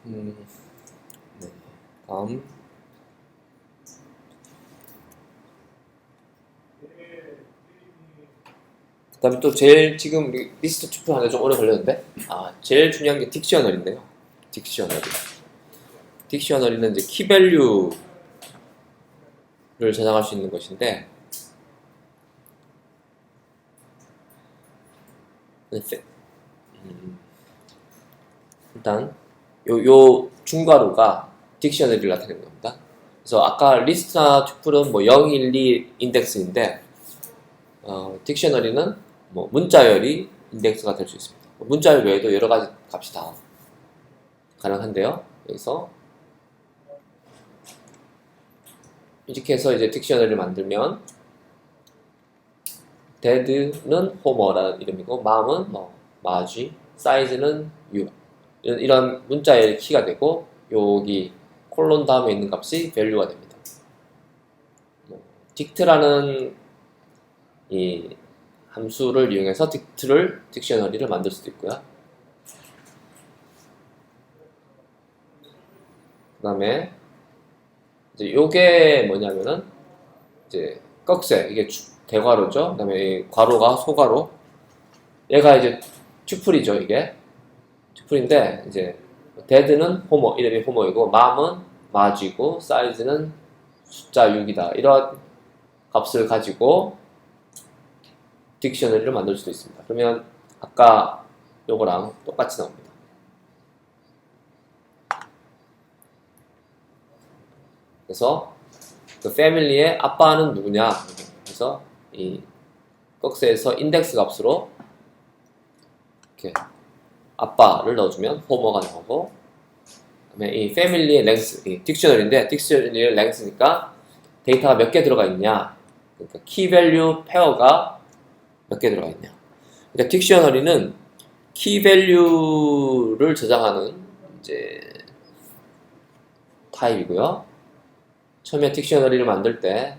네. 다음. 그다음에 또 제일 지금 리스트 투표하는데 좀 오래 걸렸는데, 제일 중요한 게 딕셔너리인데요. 딕셔너리. 딕셔너리는 이제 키밸류를 저장할 수 있는 것인데, 일단 요 중괄호가 딕셔너리를 나타내는 겁니다. 그래서 아까 리스트나 튜플은 뭐 0, 1, 2 인덱스인데, 딕셔너리는 뭐 문자열이 인덱스가 될 수 있습니다. 문자열 외에도 여러 가지 값이 다 가능한데요. 여기서 이렇게 해서 이제 딕셔너리를 만들면 데드는 호머라는 이름이고, mom은 뭐 마지, 사이즈는 유, 이런 문자의 키가 되고, 여기 콜론 다음에 있는 값이 value가 됩니다. 딕트라는 이 함수를 이용해서 딕셔너리를 만들 수도 있고요. 그 다음에 이제 요게 뭐냐면은 이제 꺽쇠, 이게 대괄호죠. 그 다음에 괄호가 소괄호, 얘가 이제 튜플이죠. 이게 튜플인데, 이제 데드는 호모, 이름이 호모이고, 맘은 마지고, 사이즈는 숫자 6이다. 이런 값을 가지고 딕셔너리를 만들 수도 있습니다. 그러면 아까 요거랑 똑같이 나옵니다. 그래서 그 패밀리의 아빠는 누구냐? 그래서 이 꺽쇠에서 인덱스 값으로 이렇게 아빠를 넣어주면 호머가 나오고, 그다음에 이 패밀리의 랭스, 이 딕셔너리인데 딕셔너리의 랭스니까 데이터가 몇 개 들어가 있냐? 그러니까 키밸류 페어가 몇 개 들어가 있냐? 그러니까 딕셔너리는 키밸류를 저장하는 이제 타입이고요. 처음에 딕셔너리를 만들 때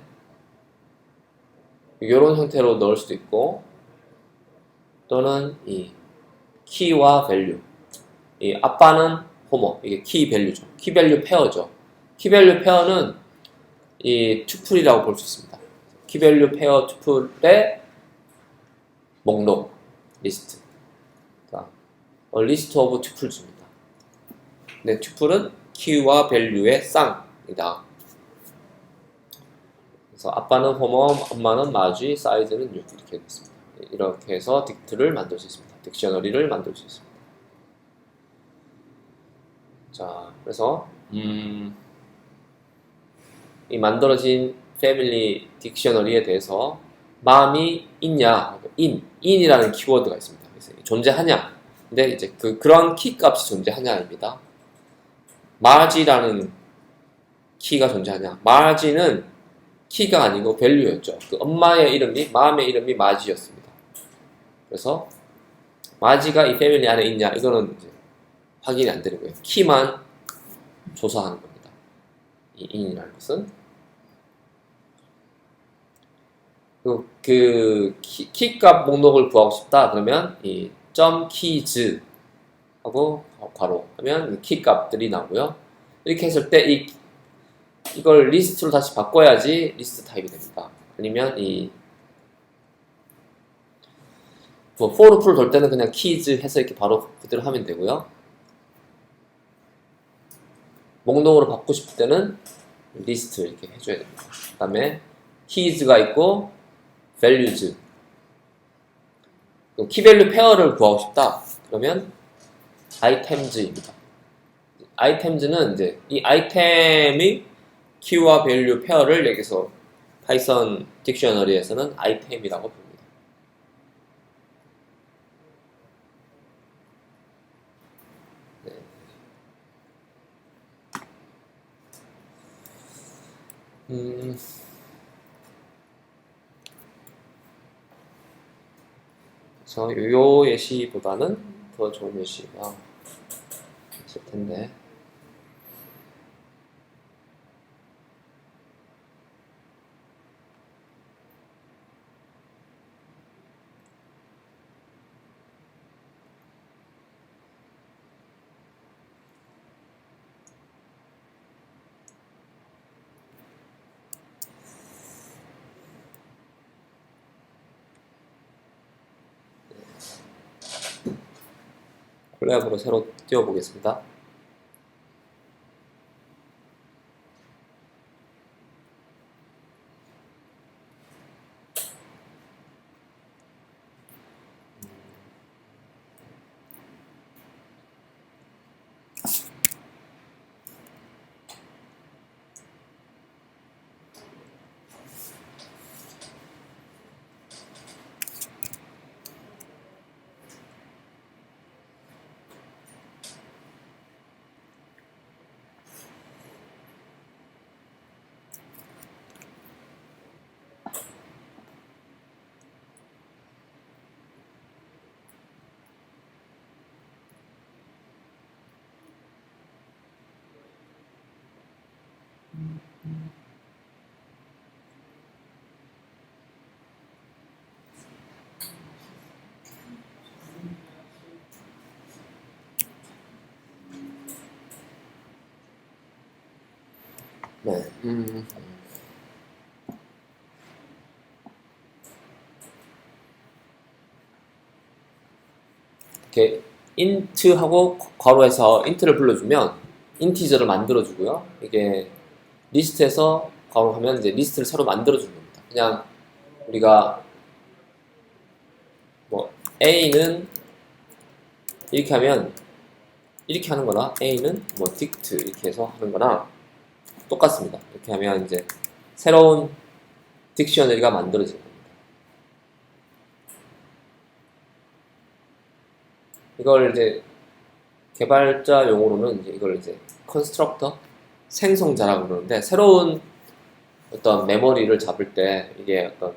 이런 형태로 넣을 수도 있고, 또는 이 키와 밸류, 이 아빠는 호모, 이게 키 밸류죠. 키 밸류 페어죠. 키 밸류 페어는 이 투플이라고 볼 수 있습니다. 키 밸류 페어 투플의 목록, 리스트. 자, 리스트 오브 투플즈입니다. 네, 투플은 키와 밸류의 쌍이다. 그래서 아빠는 호모, 엄마는 마쥐, 사이즈는 6 이렇게 됐습니다. 이렇게 해서 딕트를 만들 수 있습니다. 딕셔너리를 만들 수 있습니다. 자, 그래서 이 만들어진 패밀리 딕셔너리에 대해서 마음이 있냐, in이라는 키워드가 있습니다. 그래서 존재하냐. 근데 이제 그런 키 값이 존재하냐입니다. 마지라는 키가 존재하냐. 마지는 키가 아니고 밸류였죠. 그 엄마의 이름이, 마음의 이름이 마지였습니다. 그래서 마지가 이 패밀리 안에 있냐, 이거는 이제 확인이 안 되는 거예요. 키만 조사하는 겁니다. 이 in이라는 것은. 키값 목록을 구하고 싶다 그러면 이 .keys 하고 괄호 하면 키값들이 나오고요. 이렇게 했을 때 이걸 리스트로 다시 바꿔야지 리스트 타입이 됩니다. 아니면 for loop를 돌 때는 그냥 keys 해서 이렇게 바로 그대로 하면 되고요. 목록으로 바꾸고 싶을 때는 리스트 이렇게 해줘야 됩니다. 그 다음에 keys가 있고 values, 키밸류 페어를 구하고 싶다 그러면 items입니다. items는 이제 이 아이템이 키와 밸류 페어를 여기서 파이썬 딕셔너리에서는 아이템이라고 부릅니다. 네. 그래서 요 예시보다는 더 좋은 예시가 있을 텐데, 콜랩으로 새로 띄워보겠습니다. 네. 이렇게 int하고 괄호에서 int를 불러주면 인티저를 만들어주고요. 이게 리스트에서 괄호하면 이제 리스트를 새로 만들어주는 겁니다. 그냥 우리가 뭐 a는 이렇게 하면 이렇게 하는 거나 a는 뭐 dict 이렇게 해서 하는 거나 똑같습니다. 이렇게 하면 이제 새로운 딕셔너리가 만들어지는 겁니다. 이걸 이제 개발자 용어로는 이걸 이제 컨스트럭터 생성자라고 그러는데, 새로운 어떤 메모리를 잡을 때 이게 어떤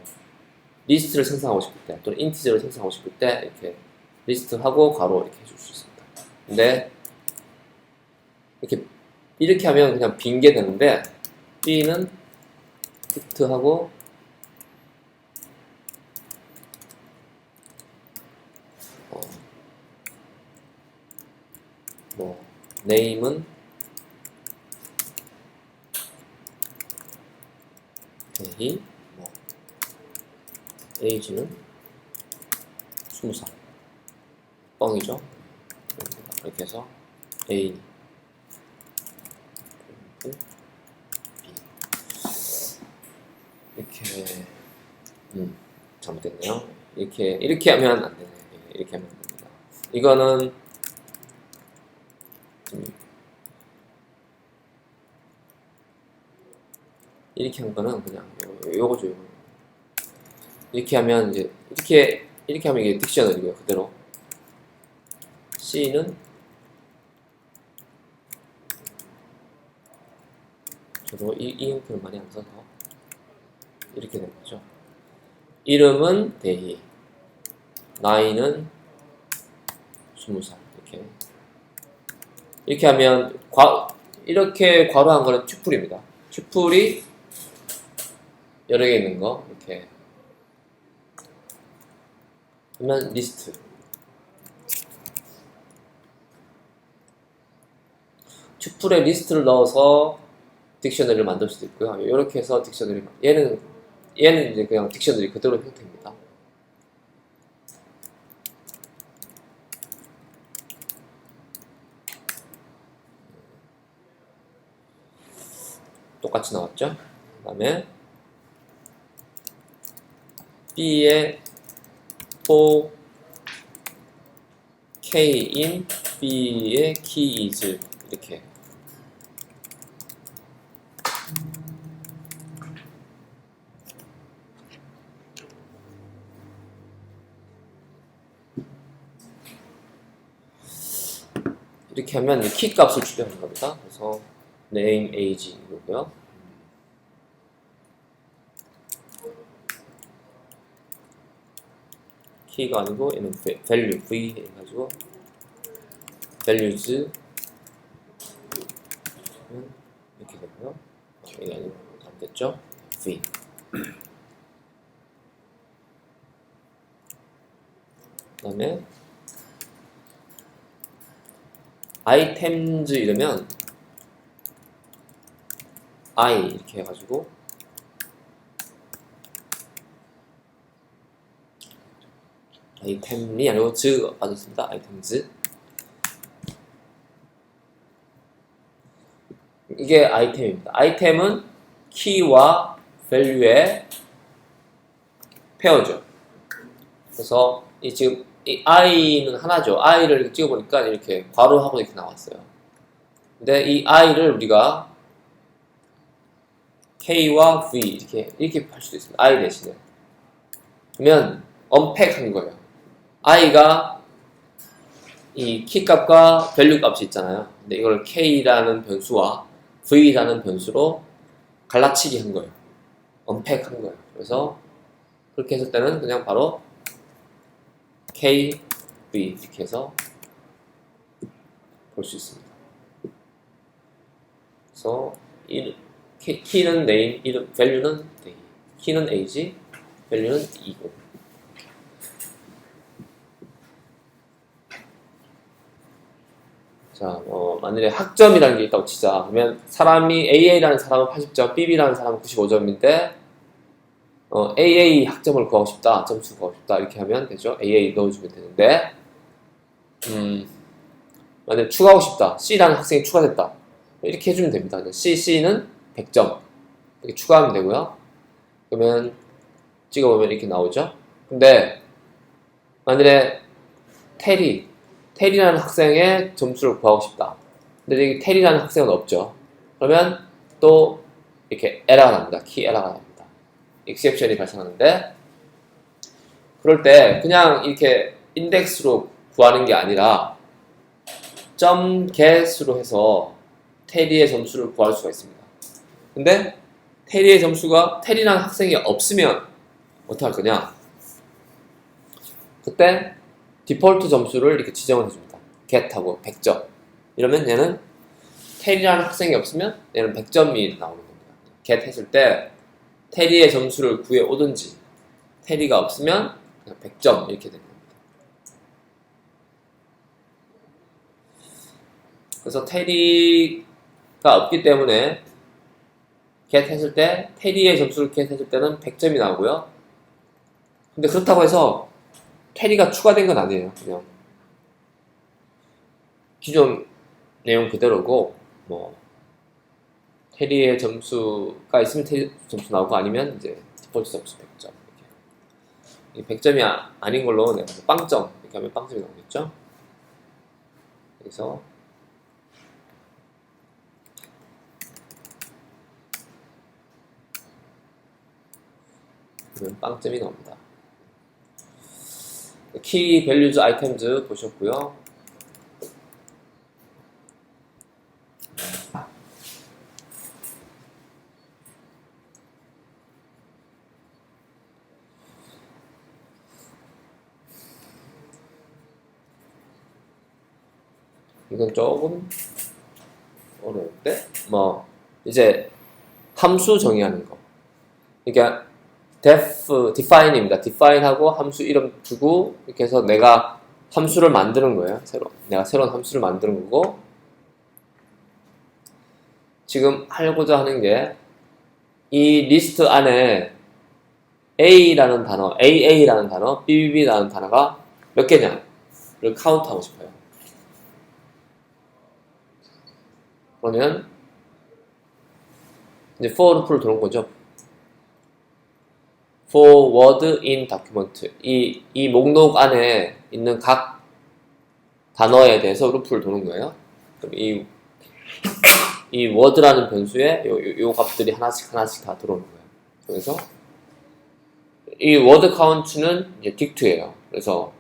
리스트를 생성하고 싶을 때 또는 인티저를 생성하고 싶을 때 이렇게 리스트하고 괄호 이렇게 해줄 수 있습니다. 근데 이렇게 하면 그냥 빈 게 되는데, B는 딕트하고 뭐 name은 대희, 뭐 age는 20살 뻥이죠. 이렇게 해서 A B 이렇게 잘못됐네요. 이렇게 하면 안 되네. 이렇게 하면 안 됩니다. 이거는 이렇게 한 거는 그냥 요거죠. 요거. 이렇게 하면 이제 이렇게 하면 이게 딕셔너리고요. 그대로 C는 저도 이 형태는 많이 안 써서 이렇게 된 거죠. 이름은 대희, 나이는 20살. 이렇게 하면 이렇게 괄호한 거는 튜플입니다. 튜플이 여러 개 있는 거 이렇게 하면 리스트. 튜플에 리스트를 넣어서 딕셔너리를 만들 수도 있고요. 이렇게 해서 딕셔너리, 얘는 이제 그냥 딕셔너리 그대로 형태입니다. 똑같이 나왔죠? 그 다음에 B의 for K in B의 key is 이렇게 이렇게 하면 키 값을 추려하는 겁니다. 그래서 name age 이거고요. 키가 아니고 얘는 value v 해가지고 values 이렇게 되고요. 이게 아니고 안 됐죠? v. 그다음에 items 이러면 I 이렇게 해가지고 아이템이 아니고 즈 빠졌습니다. items 이게 아이템입니다. 아이템은 키와 value의 페어죠. 그래서 지금 이 i는 하나죠. i를 찍어보니까 이렇게 괄호하고 이렇게 나왔어요. 근데 이 i를 우리가 k와 v 이렇게 할 수도 있습니다. i 대신에. 그러면 언팩한 거예요. i가 이 키 값과 밸류 값이 있잖아요. 근데 이걸 k라는 변수와 v라는 변수로 갈라치기 한 거예요. 언팩한 거예요. 그래서 그렇게 했을 때는 그냥 바로 k, v 이렇게 해서 볼 수 있습니다. 그래서 키는 name, 이름, value는 name. 키는 age, value는 e고. 자, 만약에 학점이라는 게 있다고 치자. 그러면 사람이 AA라는 사람은 80점, BB라는 사람은 95점인데 AA 학점을 구하고 싶다, 점수 구하고 싶다 이렇게 하면 되죠. AA 넣어주면 되는데 만약에 추가하고 싶다, C라는 학생이 추가됐다 이렇게 해주면 됩니다. C는 100점 이렇게 추가하면 되고요. 그러면 찍어보면 이렇게 나오죠. 근데 만약에 테리라는 학생의 점수를 구하고 싶다. 근데 여기 테리라는 학생은 없죠. 그러면 또 이렇게 에러가 납니다. 키 에러가 납니다. 익셉션이 발생하는데 그럴 때 그냥 이렇게 인덱스로 구하는 게 아니라 get으로 해서 테리의 점수를 구할 수가 있습니다. 근데 테리의 점수가 테리라는 학생이 없으면 어떻게 할 거냐? 그때 디폴트 점수를 이렇게 지정을 해줍니다. get하고 100점. 이러면 얘는 테리라는 학생이 없으면 얘는 100점이 나오는 겁니다. get 했을 때 테리의 점수를 구해 오든지 테리가 없으면 그냥 100점 이렇게 되는 겁니다. 그래서 테리가 없기 때문에 get 했을 때 테리의 점수를 get 했을 때는 100점이 나오고요. 근데 그렇다고 해서 테리가 추가된 건 아니에요. 그냥 기존 내용 그대로고 테리의 점수가 있으면 테리 점수 나오고 아니면 이제 디폴트 점수 100점 이렇게. 100점이 아닌 걸로 내가 빵점 이렇게 하면 빵점이 나오겠죠. 그래서 그러면 빵점이 나옵니다. 키 밸류즈 아이템즈 보셨고요. 이건 조금 어려운데 이제 함수 정의하는 거. 그러니까 define입니다. define하고 함수 이름 주고 이렇게 해서 내가 함수를 만드는 거예요. 내가 새로운 함수를 만드는 거고 지금 하고자 하는 게 이 리스트 안에 A라는 단어, AA라는 단어, BBB라는 단어가 몇 개냐를 카운트하고 싶어요. 그러면 이제 for loop를 도는 거죠. for word in document 이 목록 안에 있는 각 단어에 대해서 루프를 도는 거예요. 그럼 이 word라는 변수에 요 값들이 하나씩 다 들어오는 거예요. 그래서 이 word count는 이제 딕트예요. 그래서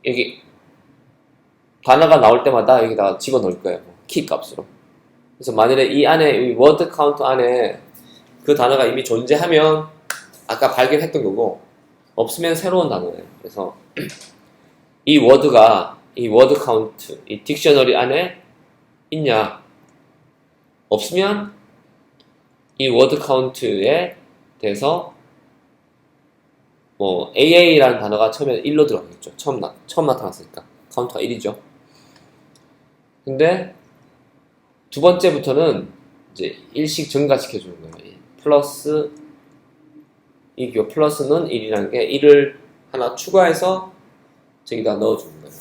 여기 단어가 나올 때마다 여기다가 집어넣을 거예요. 키 값으로. 그래서 만일에 이 안에 이 word count 안에 그 단어가 이미 존재하면 아까 발견했던 거고 없으면 새로운 단어예요. 그래서 이 word가 이 word count 이 딕셔너리 안에 있냐 없으면 이 word count에 대해서 AA라는 단어가 처음에 1로 들어가겠죠. 처음 나타났으니까 카운트가 1이죠. 근데 두 번째부터는 이제 1씩 증가시켜주는 거예요. 플러스 이거 플러스는 1이라는 게 1을 하나 추가해서 저기다 넣어주는 거예요.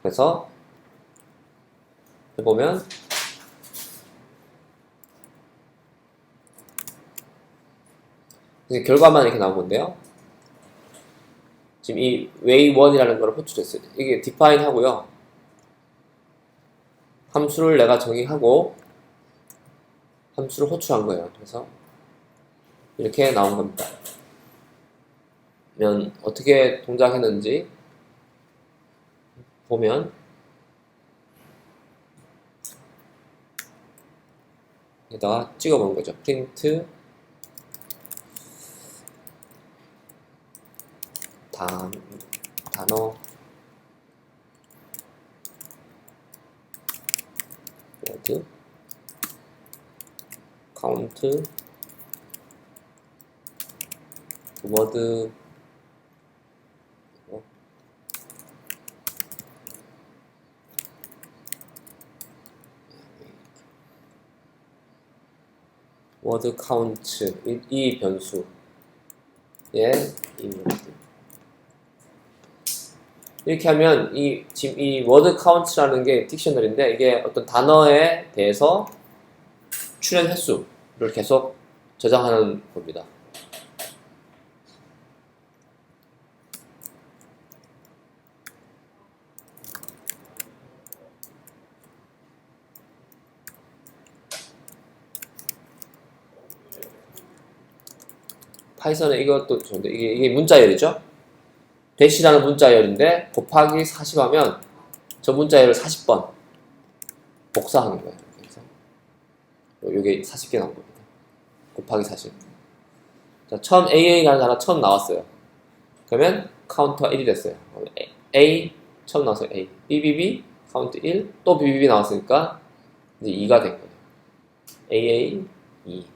그래서 해보면 이제 결과만 이렇게 나온 건데요. 지금 이 way1이라는 걸 호출했어요. 이게 define 하고요. 함수를 내가 정의하고 함수를 호출한 거예요. 그래서 이렇게 나온 겁니다. 그러면 어떻게 동작했는지 보면 여기다가 찍어본 거죠. print 단어 word count word word count 이 변수에 이렇게 하면 지금 이 word count라는 게 딕셔너리인데 이게 어떤 단어에 대해서 출현 횟수를 계속 저장하는 겁니다. 파이썬에 이것도 좋은데 이게 문자열이죠. 대시라는 문자열인데 곱하기 40하면 저 문자열을 40번 복사하는 거예요. 그래서 이게 40개 나온 겁니다. 곱하기 40. 자, 처음 AA라는 단어 처음 나왔어요. 그러면 카운터가 1이 됐어요. A 처음 나왔어요. A, BBB 카운트 1, 또 BBB 나왔으니까 이제 2가 된 거예요. AA 2.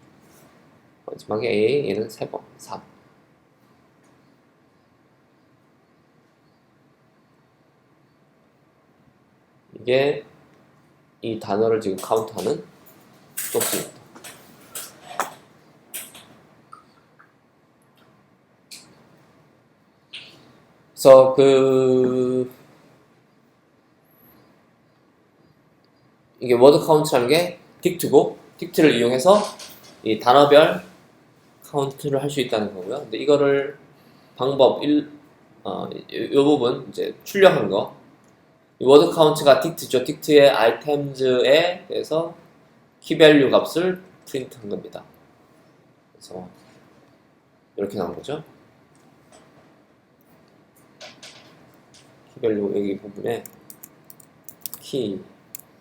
마지막에 AA 얘는 3번 3. 이게 이 단어를 지금 카운트하는 소스입니다. 그래서 이게 워드 카운트라는 게 딕트고 딕트를 이용해서 이 단어별 카운트를 할 수 있다는 거고요. 근데 이거를 방법 이 부분 이제 출력한 거. 이 워드 카운트가 딕트죠. 딕트의 아이템즈에 대해서 키밸류 값을 프린트한 겁니다. 그래서 이렇게 나온 거죠. 키밸류 여기 부분에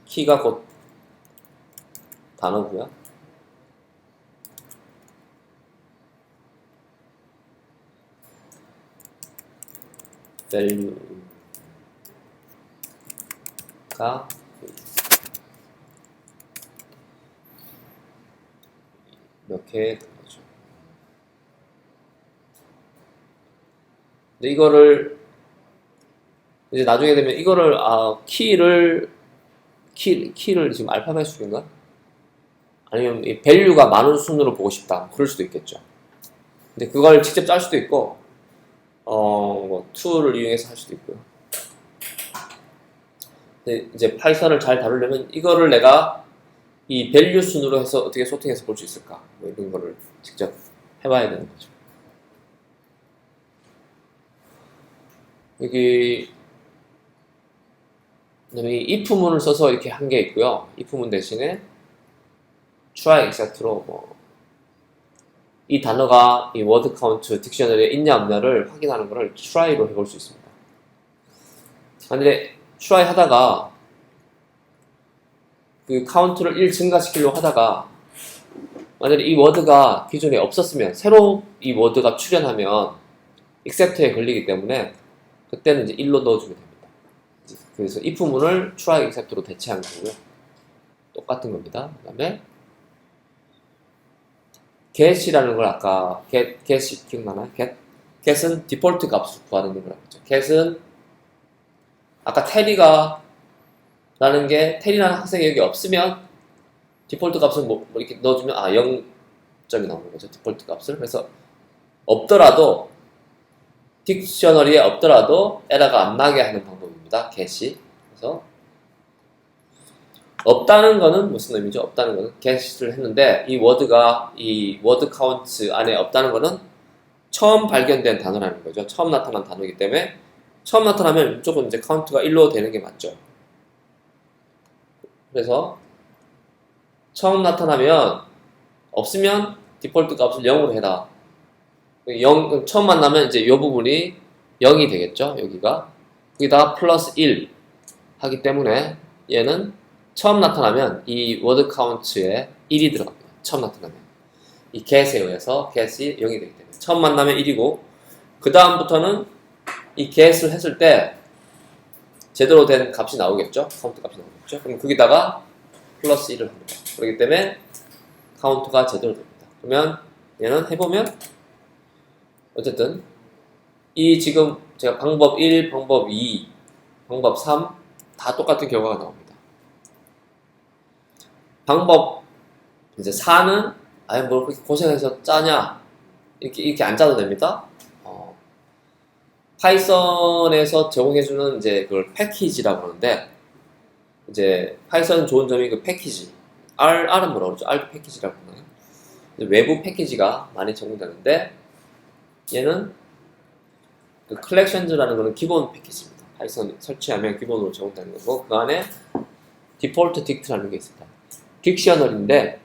키가 곧 단어고요. value가 이렇게 된 거죠. 근데 이거를 이제 나중에 되면 이거를 키를 지금 알파벳 수인가? 아니면 이 value가 많은 순으로 보고 싶다. 그럴 수도 있겠죠. 근데 그걸 직접 짤 수도 있고 뭐 to를 이용해서 할 수도 있고요. 근데 이제 파이썬을 잘 다루려면 이거를 내가 이 밸류 순으로 해서 어떻게 소팅해서 볼 수 있을까? 뭐 이런 거를 직접 해봐야 되는 거죠. 여기 이 if문을 써서 이렇게 한 게 있고요. if문 대신에 try etc로 이 단어가 이 워드 카운트 딕셔너리에 있냐 없냐를 확인하는 것을 try로 해볼 수 있습니다. 만약에 try 하다가 그 카운트를 1 증가시키려고 하다가 만약에 이 워드가 기존에 없었으면 새로 이 워드가 출현하면 accept에 걸리기 때문에 그때는 이제 1로 넣어주면 됩니다. 그래서 if문을 try accept로 대체한 거고요. 똑같은 겁니다. 그 다음에 get이라는 걸 아까 get이 기억나나요? get은 디폴트 값을 구하는 거라고 했죠. get은 아까 테리가 라는 게 테리라는 학생이 여기 없으면 디폴트 값을 뭐 이렇게 넣어주면 0점이 나오는 거죠. 디폴트 값을. 그래서 없더라도 딕셔너리에 없더라도 에러가 안 나게 하는 방법입니다. get이. 그래서 없다는 거는 무슨 의미죠? 없다는 거는 get를 했는데 이 워드가 이 워드 카운트 안에 없다는 거는 처음 발견된 단어라는 거죠. 처음 나타난 단어이기 때문에 처음 나타나면 무조건 이제 카운트가 1로 되는 게 맞죠. 그래서 처음 나타나면 없으면 디폴트 값을 0으로 해라. 0, 처음 만나면 이제 이 부분이 0이 되겠죠. 여기가. 거기다가 플러스 1 하기 때문에 얘는 처음 나타나면 이 워드 카운트에 1이 들어갑니다. 처음 나타나면. 이 get에 의해서 get이 0이 되기 때문에. 처음 만나면 1이고 그 다음부터는 이 get을 했을 때 제대로 된 값이 나오겠죠. 카운트 값이 나오겠죠. 그럼 거기다가 플러스 1을 합니다. 그렇기 때문에 카운트가 제대로 됩니다. 그러면 얘는 해보면 어쨌든 이 지금 제가 방법 1, 방법 2, 방법 3 다 똑같은 결과가 나옵니다. 방법 이제 4는 아예 뭘 그렇게 고생해서 짜냐 이렇게 안 짜도 됩니다. 파이썬에서 제공해주는 이제 그걸 패키지라고 하는데 이제 파이썬 좋은 점이 그 패키지 R은 뭐라고 그러죠? R도 패키지라고 하나요? 외부 패키지가 많이 제공되는데 얘는 그 collections라는 거는 기본 패키지입니다. 파이썬 설치하면 기본으로 제공되는 거고 그 안에 디폴트 딕트라는 게 있습니다. 딕셔너리인데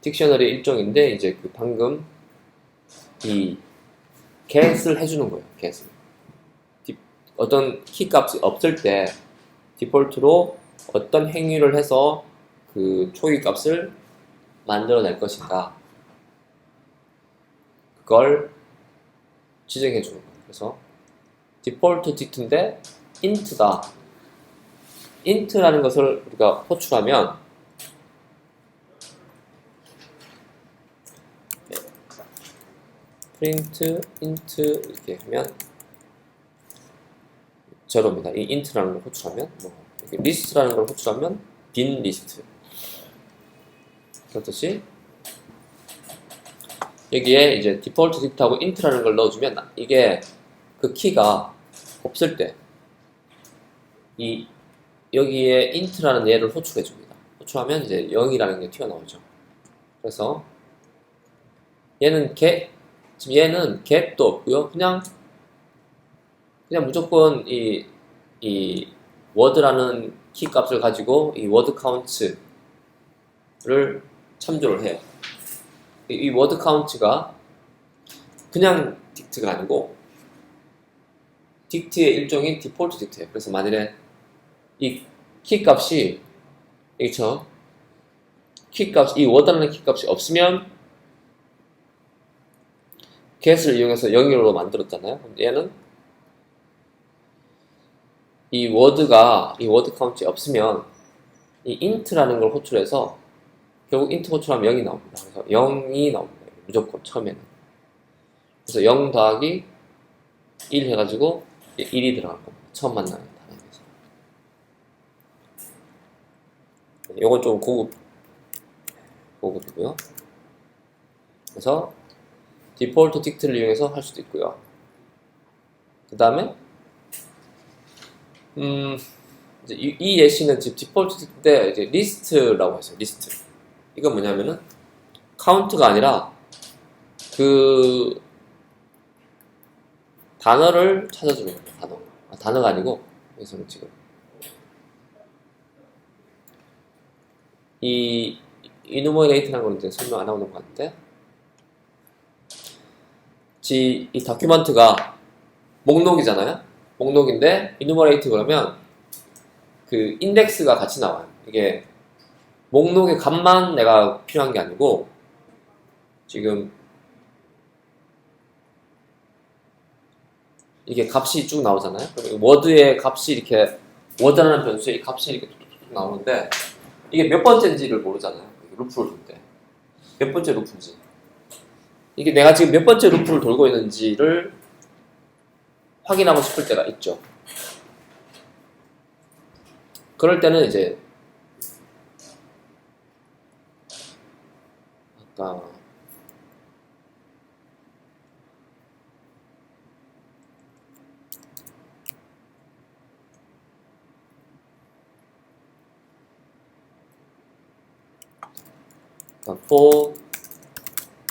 딕셔너리 일종인데 이제 그 방금 이 get을 해주는 거예요. get을 어떤 키 값이 없을 때 디폴트로 어떤 행위를 해서 그 초기 값을 만들어낼 것인가 그걸 지정해 주는 거예요. 그래서 디폴트 딕트인데 int다. int라는 것을 우리가 호출하면 print int 이렇게 하면 저럽니다. 이 int라는 걸 호출하면 list라는 걸 호출하면 빈 list 그렇듯이 여기에 이제 디폴트 딕트하고 int라는 걸 넣어주면 이게 그 키가 없을 때 이 여기에 int라는 얘를 호출해 줍니다. 호출하면 이제 0이라는 게 튀어나오죠. 그래서 얘는 지금 얘는 get도 없고요. 그냥 무조건 이 word라는 키 값을 가지고 이 word count를 참조를 해요. 이 word count가 그냥 딕트가 아니고 딕트의 일종인 디폴트 딕트예요. 그래서 만일에 이 키 값이 여기처럼 이 word라는 키 값이 없으면 get을 이용해서 0으로 만들었잖아요. 얘는 이 word count이 없으면 이 int라는 걸 호출해서 결국 int 호출하면 0이 나옵니다. 그래서 0이 나옵니다. 무조건 처음에는. 그래서 0 더하기 1 해가지고 1이 들어갈 겁니다. 처음 만나는 단어에서. 이건 좀 고급이고요. 그래서 디폴트 딕트를 이용해서 할 수도 있고요. 그 다음에 이제 이 예시는 지금 디폴트 딕트인데 이제 리스트라고 했어요. 리스트. 이건 뭐냐면은 카운트가 아니라 그 단어를 찾아주는 겁니다. 단어가 아니고 여기서는 지금 이 enumerata라는 건 이제 설명 안 하고 넘어갔는데 이 다큐멘트가 목록이잖아요. 목록인데 enumerate 그러면 그 인덱스가 같이 나와요. 이게 목록의 값만 내가 필요한 게 아니고 지금 이게 값이 쭉 나오잖아요. 워드의 값이 이렇게 워드라는 변수에 이 값이 이렇게 툭툭툭 나오는데 이게 몇 번째인지를 모르잖아요. 루프를 돌 때. 몇 번째 루프인지. 이게 내가 지금 몇 번째 루프를 돌고 있는지를 확인하고 싶을 때가 있죠. 그럴 때는 이제 아까 for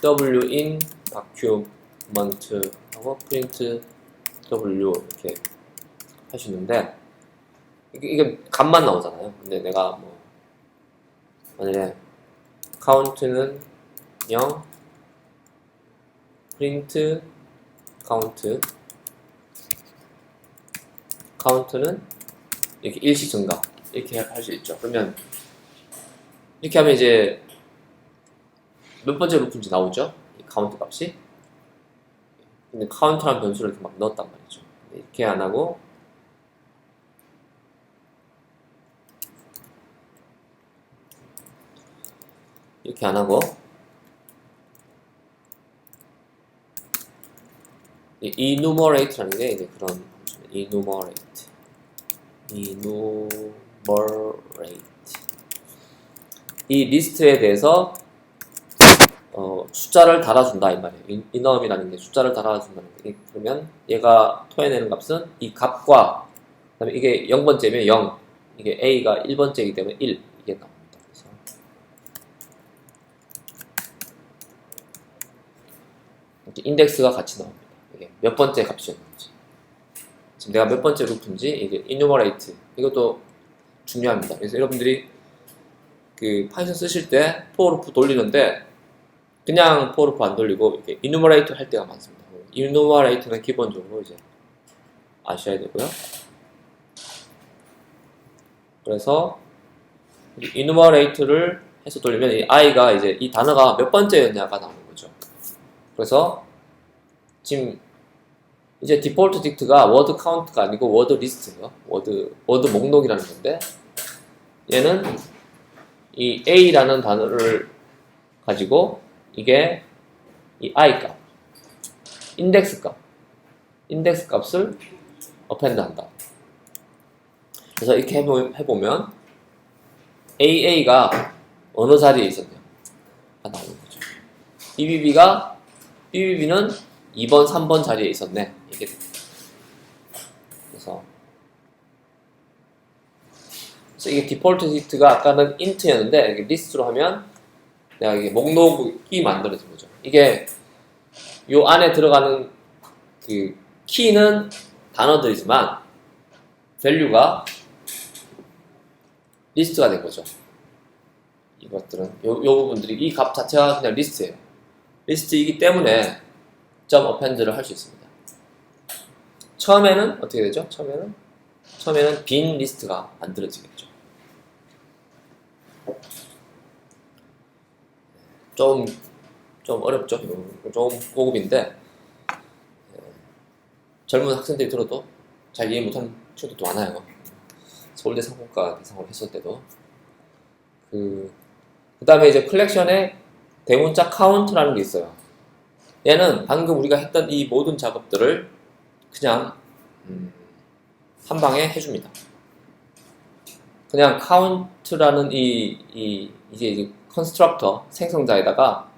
w in document 하고 print w 이렇게 하시는데 이게 값만 나오잖아요. 근데 내가 뭐 만약에 count는 0 print count는 이렇게 일시 증가 이렇게 할 수 있죠. 그러면 이렇게 하면 이제 몇 번째 루프인지 나오죠? 이 카운트 값이. 근데 카운트라는 변수를 이렇게 막 넣었단 말이죠. 이렇게 안 하고 이렇게 안 하고 이 enumerate라는 게 이제 그런 enumerate 이 리스트에 대해서 숫자를 달아준다 이 말이에요. enum이라는 게 숫자를 달아준다는 거. 그러면 얘가 토해내는 값은 이 값과 그다음에 이게 0번째면 0, 이게 a가 1번째이기 때문에 1 이게 나옵니다. 그래서 이렇게 인덱스가 같이 나옵니다. 이게 몇 번째 값이었는지, 지금 내가 몇 번째 루프인지 이게 enumerate 이것도 중요합니다. 그래서 여러분들이 그 파이썬 쓰실 때 for 루프 돌리는데 그냥 for 루프 안 돌리고 이렇게 enumerate 할 때가 많습니다. enumerate는 기본적으로 이제 아셔야 되고요. 그래서 enumerate를 해서 돌리면 이 i가 이제 이 단어가 몇 번째였냐가 나오는 거죠. 그래서 지금 이제 디폴트 딕트가 워드 카운트가 아니고 워드 리스트예요. 워드 목록이라는 건데 얘는 이 a라는 단어를 가지고 이게 이 i 값, 인덱스 값을 어펜드 한다. 그래서 이렇게 해보면 AA가 어느 자리에 있었냐 가 나오는 거죠. BBB는 2번, 3번 자리에 있었네. 이게 그래서 이게 디폴트 딕트가 아까는 int였는데 이게 리스트로 하면 내가 이게 목록이 만들어진 거죠. 이게 요 안에 들어가는 그 키는 단어들이지만 밸류가 리스트가 된 거죠. 이것들은 요 부분들이 이 값 자체가 그냥 리스트예요. 리스트이기 때문에 점 어펜드를 할 수 있습니다. 처음에는 어떻게 되죠? 처음에는 빈 리스트가 만들어지겠죠. 좀 어렵죠? 좀 고급인데 젊은 학생들이 들어도 잘 이해 못하는 친구들도 많아요. 서울대 상공과 대상으로 했을 때도 그 다음에 이제 컬렉션에 대문자 카운트라는 게 있어요. 얘는 방금 우리가 했던 이 모든 작업들을 그냥 한 방에 해줍니다. 그냥 카운트라는 이제 컨스트럭터 생성자에다가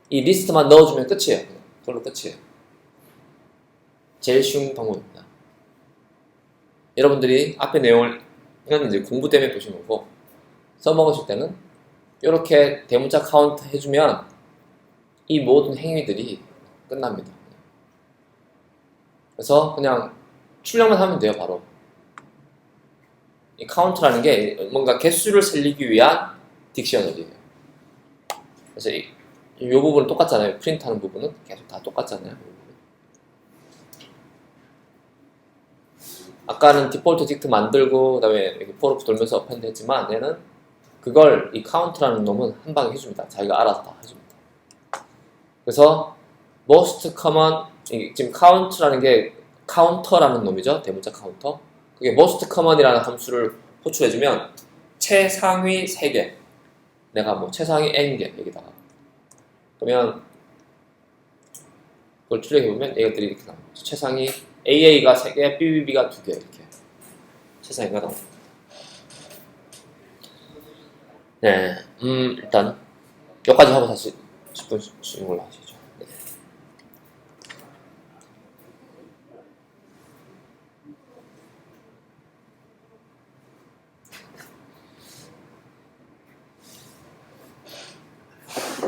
이 리스트만 넣어주면 끝이에요. 그걸로 끝이에요. 제일 쉬운 방법입니다. 여러분들이 앞에 내용을 이제 공부 때문에 보시는 거고 써먹으실 때는 이렇게 대문자 카운트 해주면 이 모든 행위들이 끝납니다. 그래서 그냥 출력만 하면 돼요. 바로 이 카운트라는 게 뭔가 개수를 살리기 위한 딕셔너리예요. 그래서 이 부분은 똑같잖아요. 프린트하는 부분은 계속 다 똑같잖아요. 아까는 디폴트 딕트 만들고 그다음에 이렇게 for 루프 돌면서 어펜드 했지만 얘는 그걸 이 카운트라는 놈은 한 방에 해줍니다. 자기가 알아서 다 해줍니다. 그래서 most common 지금 count라는 게 카운터라는 놈이죠. 대문자 카운터. 그게 most common이라는 함수를 호출해주면 최상위 3개 내가 뭐 최상위 n개 여기다가 그러면 그걸 출력해보면 얘들이 이렇게 나옵니다. 최상위 AA가 3개, BBB가 2개 이렇게 최상위가 나옵니다. 네, 일단 여기까지 하고 다시 10분 쉬는 걸로 하시죠.